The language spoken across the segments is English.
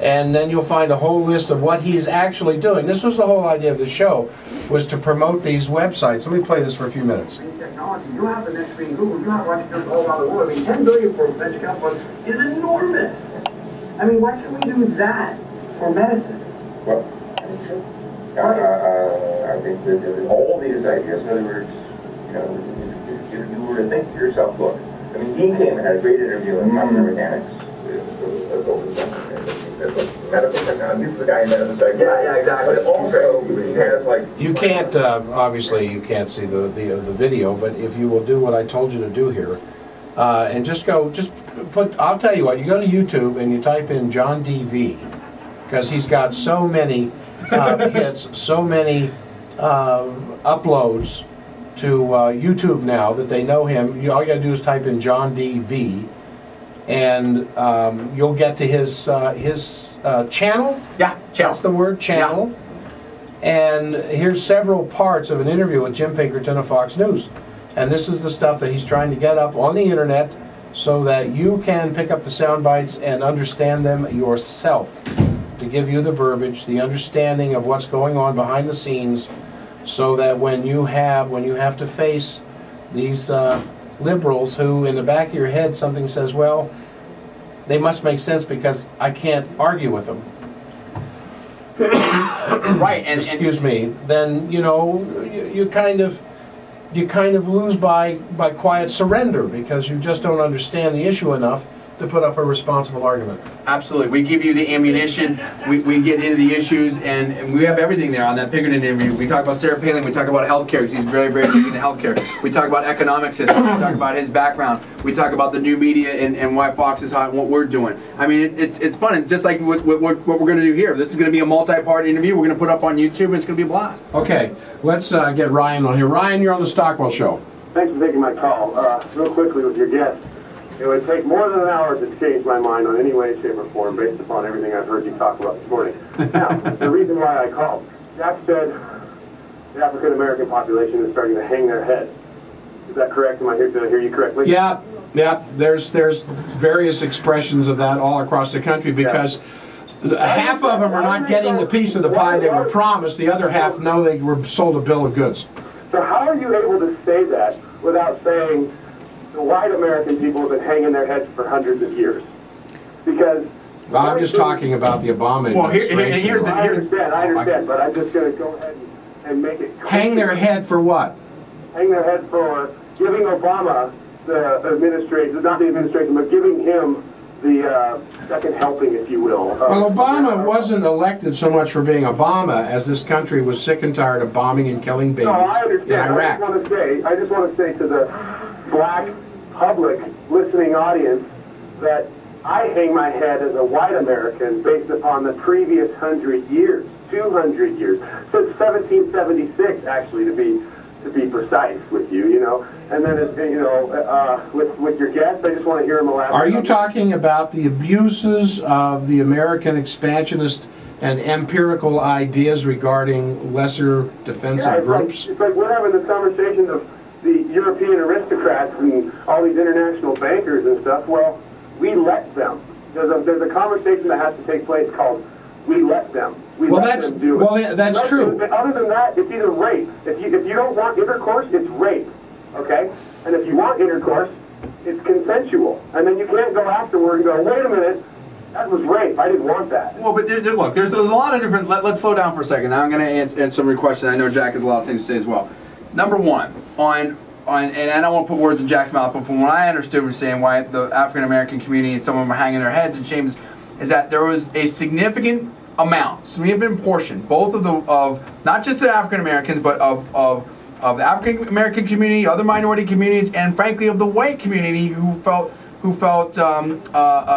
And then you'll find a whole list of what he's actually doing. This was the whole idea of the show, was to promote these websites. Let me play this for a few minutes. Technology, you have the next thing Google, you have entrepreneurs all around the world. I mean, $10 billion for venture capital is enormous. I mean, why can't we do that for medicine? Well, I think that all these ideas, in other words, you know, if you were to think to yourself, look, I mean, he came and had a great interview in Molecular Mechanics. Medical technology. He's the guy in medical technology. Yeah, exactly. But also, he has like. You can't obviously you can't see the video, but if you will do what I told you to do here, and just put. I'll tell you what. You go to YouTube and you type in John DV, because he's got so many hits, so many uploads to YouTube now that they know him. All you got to do is type in John DV. And you'll get to his channel. Yeah, channel. That's the word, channel. Yeah. And here's several parts of an interview with Jim Pinkerton of Fox News. And this is the stuff that he's trying to get up on the internet so that you can pick up the sound bites and understand them yourself. To give you the verbiage, the understanding of what's going on behind the scenes, so that when you have to face these liberals who, in the back of your head, something says, well, they must make sense because I can't argue with them. Right, and excuse me. Then you know you kind of lose by quiet surrender, because you just don't understand the issue enough to put up a responsible argument. Absolutely. We give you the ammunition, we get into the issues, and we have everything there on that Pinkerton interview. We talk about Sarah Palin, we talk about healthcare, because he's very, very big into healthcare. We talk about economic system, we talk about his background, we talk about the new media and why Fox is hot and what we're doing. I mean, it's fun, and just like what we're going to do here. This is going to be a multi-part interview we're going to put up on YouTube, and it's going to be a blast. Okay, let's get Ryan on here. Ryan, you're on the Stockwell Show. Thanks for taking my call. Real quickly with your guest. It would take more than an hour to change my mind on any way, shape, or form based upon everything I've heard you talk about this morning. Now, the reason why I called. Jack said the African-American population is starting to hang their head. Is that correct? Am I here to hear you correctly? Yeah. There's various expressions of that all across the country, because half of them are not getting the piece of the pie they were promised. The other half know they were sold a bill of goods. So how are you able to say that without saying the white American people have been hanging their heads for hundreds of years? Because well, I'm just talking about the Obama administration. I understand, but I'm just going to go ahead and make it clear. Hang their head for what? Hang their head for giving Obama the administration, not the administration, but giving him the second helping, if you will. Well, Obama wasn't elected so much for being Obama as this country was sick and tired of bombing and killing babies in Iraq. I just want to say to the black public listening audience that I hang my head as a white American based upon the previous 100 years, 200 years, since 1776 actually to be precise with you, you know. And then with your guest, I just want to hear him elaborate. Are you talking about the abuses of the American expansionist and empirical ideas regarding lesser defensive groups? It's like we're having this conversation of the European aristocrats and all these international bankers and stuff. Well, we let them. There's a conversation that has to take place called "we let them." That's true. Other than that, it's either rape. If you don't want intercourse, it's rape. Okay? And if you want intercourse, it's consensual. And then you can't go afterward and go, wait a minute, that was rape. I didn't want that. Well, but look, there's a lot of different. Let's slow down for a second. Now I'm going to answer some of your questions. I know Jack has a lot of things to say as well. Number one, and I don't want to put words in Jack's mouth, but from what I understood was saying why the African American community and some of them are hanging their heads in shame is that there was a significant portion, both of not just the African Americans, but of the African American community, other minority communities, and frankly of the white community who felt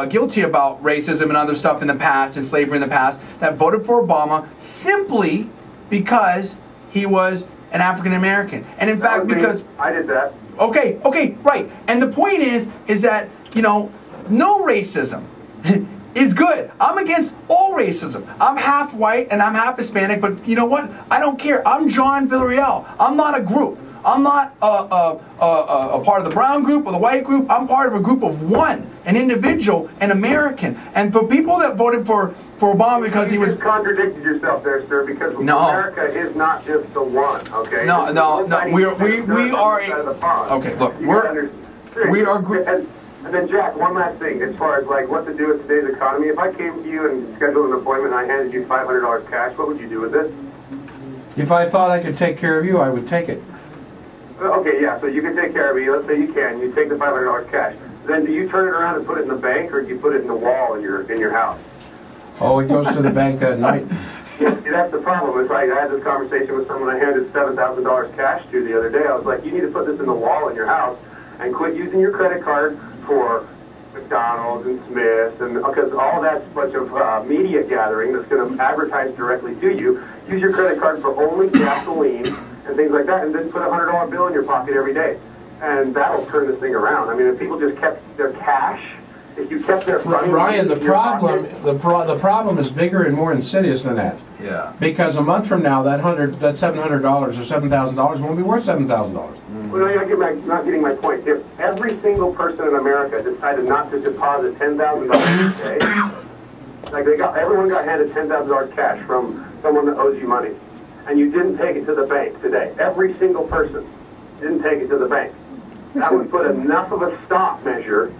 guilty about racism and other stuff in the past and slavery in the past, that voted for Obama simply because he was an African American, and in fact because I did that. Okay, right. And the point is that no racism is good. I'm against all racism. I'm half white and I'm half Hispanic, but you know what? I don't care. I'm John Villarreal. I'm not a group. I'm not a part of the brown group or the white group. I'm part of a group of one, an individual, an American. And for people that voted for Obama because he was... You just contradicted yourself there, sir, because America is not just the one, okay? No, we are a... Okay, look, we are... And then, Jack, one last thing, as far as like what to do with today's economy. If I came to you and scheduled an appointment and I handed you $500 cash, what would you do with it? If I thought I could take care of you, I would take it. Okay, yeah, so you can take care of me. Let's say you can. You take the $500 cash. Then do you turn it around and put it in the bank, or do you put it in the wall in your house? Oh, it goes to the bank that night. See, that's the problem. It's like I had this conversation with someone I handed $7,000 cash to the other day. I was like, you need to put this in the wall in your house and quit using your credit card for McDonald's and Smith's, and because all that's a bunch of media gathering that's going to advertise directly to you. Use your credit card for only gasoline and things like that, and then put a $100 bill in your pocket every day, and that'll turn this thing around. I mean, if people just kept their cash, if you kept their money, Ryan, the problem is bigger and more insidious than that. Yeah. Because a month from now, that $700 or $7,000 won't be worth $7,000. Well, you're not getting my point. If every single person in America decided not to deposit $10,000 a day, like everyone got handed $10,000 cash from someone that owes you money, and you didn't take it to the bank today, every single person didn't take it to the bank, that would put enough of a stop measure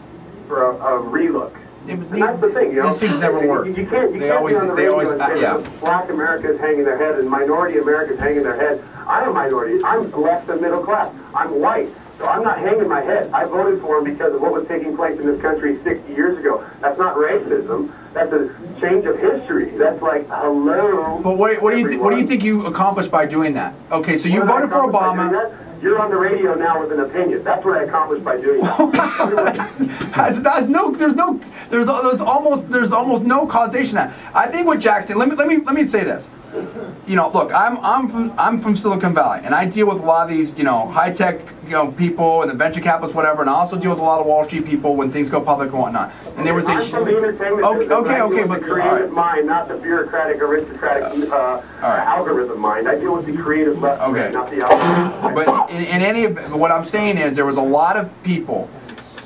for a relook. And that's the thing, you know. These things never work. You can't be on the radio and say that black America is hanging their head and minority America is hanging their head. I'm a minority. I'm less than middle class. I'm white. So I'm not hanging my head. I voted for him because of what was taking place in this country 60 years ago. That's not racism. That's a change of history. That's like, hello. But what do you think you accomplished by doing that? Okay, so you voted for Obama. You're on the radio now with an opinion. That's what I accomplished by doing that. There's almost no causation to that. I think what Jack's saying. Let me say this. You know, look, I'm from Silicon Valley, and I deal with a lot of these, you know, high tech, you know, people and the venture capitalists, whatever, and I also deal with a lot of Wall Street people when things go public and whatnot. And there was a from the entertainment business, but the creative mind, not the bureaucratic, aristocratic algorithm mind. I deal with the creative left brain, not the algorithm. But in any event, what I'm saying is there was a lot of people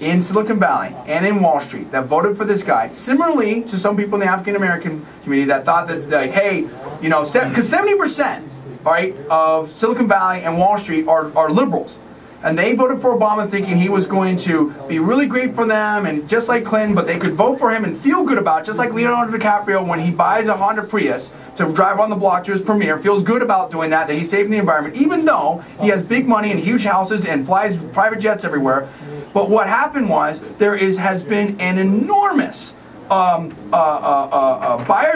in Silicon Valley and in Wall Street that voted for this guy, similarly to some people in the African American community that thought that, like, hey, you know, because 70%, right, of Silicon Valley and Wall Street are liberals. And they voted for Obama thinking he was going to be really great for them, and just like Clinton, but they could vote for him and feel good about it, just like Leonardo DiCaprio when he buys a Honda Prius to drive on the block to his premiere, feels good about doing that he's saving the environment, even though he has big money and huge houses and flies private jets everywhere. But what happened was has been an enormous buyer's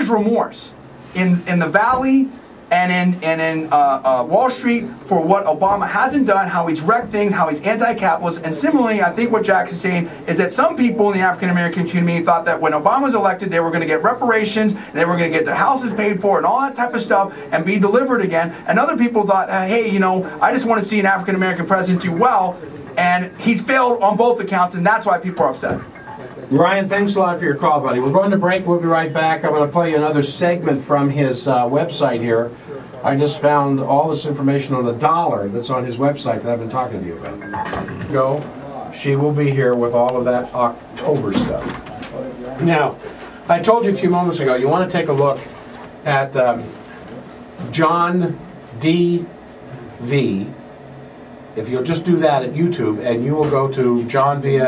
remorse in the Valley and in Wall Street for what Obama hasn't done, how he's wrecked things, how he's anti-capitalist. And similarly, I think what Jack's is saying is that some people in the African American community thought that when Obama was elected, they were going to get reparations, and they were going to get their houses paid for, and all that type of stuff, and be delivered again. And other people thought, hey, you know, I just want to see an African American president do well. And he's failed on both accounts, and that's why people are upset. Ryan, thanks a lot for your call, buddy. We're going to break. We'll be right back. I'm going to play you another segment from his website here. I just found all this information on the dollar that's on his website that I've been talking to you about. Go. She will be here with all of that October stuff. Now, I told you a few moments ago, you want to take a look at John D.V. If you'll just do that at YouTube, and you will go to John D.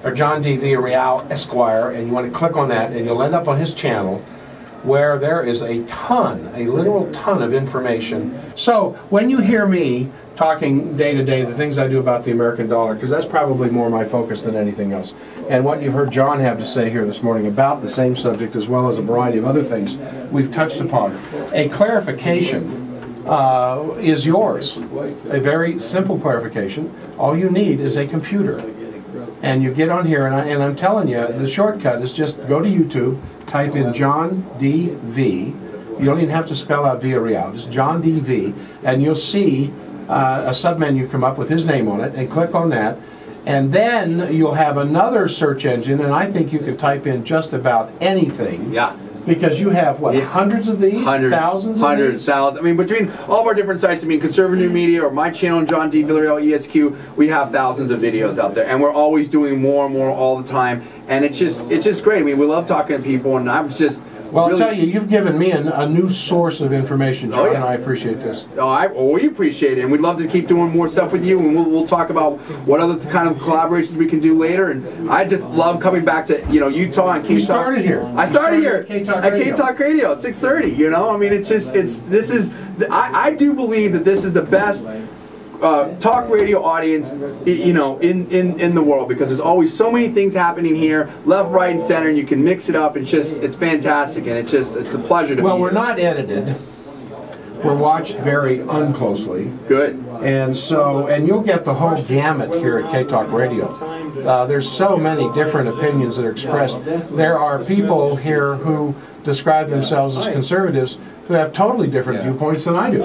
Villarreal Esquire, and you want to click on that, and you'll end up on his channel, where there is a literal ton of information. So when you hear me talking day to day, the things I do about the American dollar, because that's probably more my focus than anything else, and what you've heard John have to say here this morning about the same subject, as well as a variety of other things we've touched upon, a clarification is yours. A very simple clarification. All you need is a computer. And you get on here, and I'm telling you, the shortcut is just go to YouTube, type in John D.V. You don't even have to spell out Villarreal, just John D.V. And you'll see a submenu come up with his name on it, and click on that. And then you'll have another search engine, and I think you can type in just about anything. Yeah. Because you have, what, hundreds of these? Thousands of these? Thousands. I mean, between all of our different sites, I mean, Conservative Media or my channel, John D. Villarreal, ESQ, we have thousands of videos out there. And we're always doing more and more all the time. And it's just great. I mean, we love talking to people, and I'm just... Well, really, I'll tell you, you've given me a new source of information, John, and I appreciate this. Well, we appreciate it, and we'd love to keep doing more stuff with you, and we'll talk about what other kind of collaborations we can do later. And I just love coming back to Utah and K-Talk. You started here. I started here at K-Talk Radio, 630. You know, I mean, I do believe that this is the best talk radio audience, you know, in the world, because there's always so many things happening here, left, right, and center, and you can mix it up. It's fantastic, and it's a pleasure to be here. We're not edited. We're watched very unclosely. Good. And you'll get the whole gamut here at K-Talk Radio. There's so many different opinions that are expressed. There are people here who describe themselves as conservatives who have totally different viewpoints than I do.